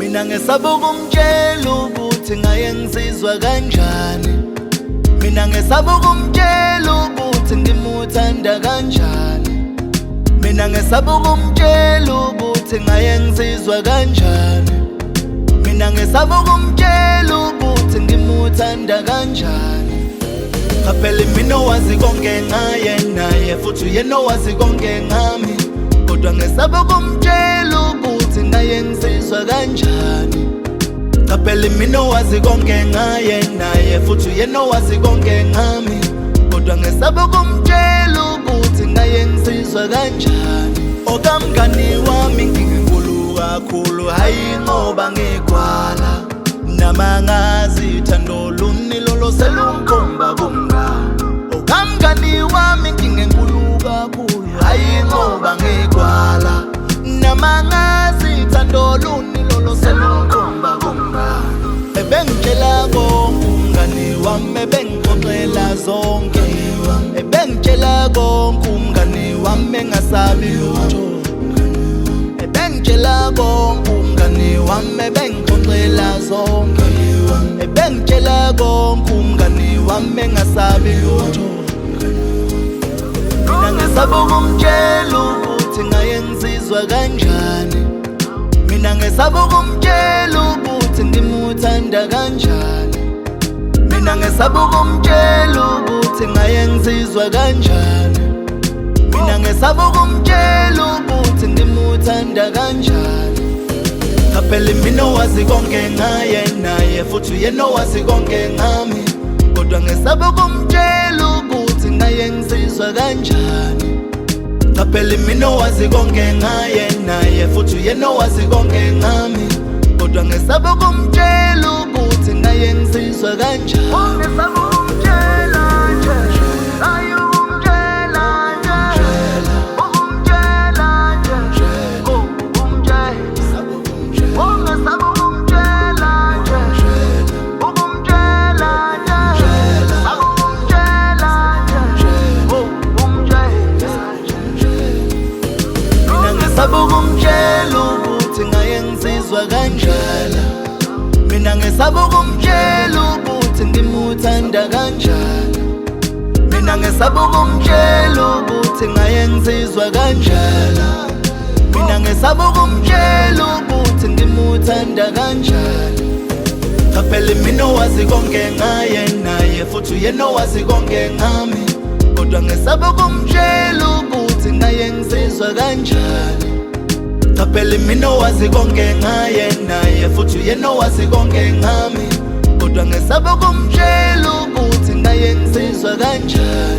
Mina ngesaba ukumtshela ukuthi ngaye ngizizwa kanjani. Mina ngesaba ukumtshela ukuthi ngimuthanda kanjani. Mina ngesaba ukumtshela ukuthi ngaye ngizizwa kanjani. Mina ngesaba ukumtshela ukuthi ngimuthanda kanjani. Phela mina owazi konke ngaye naye futhi uyena owazi konke ngami. Kodwa ngesaba ukumtshela ukuthi ngaye ngizizwa kanjani. Phela mina owazi konke ngaye naye futhi uyena owazi konke ngami. Kodwa ngesaba ukumtshela ukuthi ngaye ngizizwa kanjani. Okamngani wami ngingenkulu kakhulu, hayi ngoba ngigwala. Namangazi ithando luni lolo selungikhomba kumngani. Okamngani wami ngingenkulu kakhulu, hayi ngoba ngigwala. Namangazi ithando luni lolo selungikhomba kumngani. Ebengitshela konke umngani wami, ebengixoxela zonke. Ebengitshela konke umngani wami engasabi lutho. Ebengitshela konke umngani wami, ebengixoxela zonke. Ebengitshela konke umngani wami engasabi lutho. Mina ngesaba ukumtshela ukuthi ngaye ngizizwa kanjani. Mina ngesaba ukumtshela ukuthi ngimuthanda kanjani. Mina ngesaba ukumtshela ukuthi ngaye ngizizwa kanjani. Mina ngesaba ukumtshela ukuthi ngimuthanda kanjani. Phela mina owazi konke ngaye naye futhi uyena owazi konke ngami. Kodwa ngesaba ukumtshela ukuthi ngaye ngizizwa kanjani. Phela mina owazi konke ngaye naye futhi uyena owazi konke ngami. Kodwa ngesaba ukumtshela ukuthi ngaye ngizizwa kanjani. Ngesaba ukumtshela ukuthi ngaye ngizizwa kanjani. Mina ngesaba ukumtshela ukuthi ngimuthanda kanjani. Mina ngesaba ukumtshela ukuthi ngaye ngizizwa kanjani. Mina ngesaba ukumtshela ukuthi ngimuthanda kanjani. Phela mina owazi konke ngaye naye futhi uyena owazi konke ngami. Kodwa ngesaba ukumtshela ukuthi ngaye ngizizwa kanjani. Phela mina owazi konke ngaye naye futhi uyena owazi konke ngami. Kodwa ngesaba ukumtshela ukuthi ngaye ngizizwa kanjani.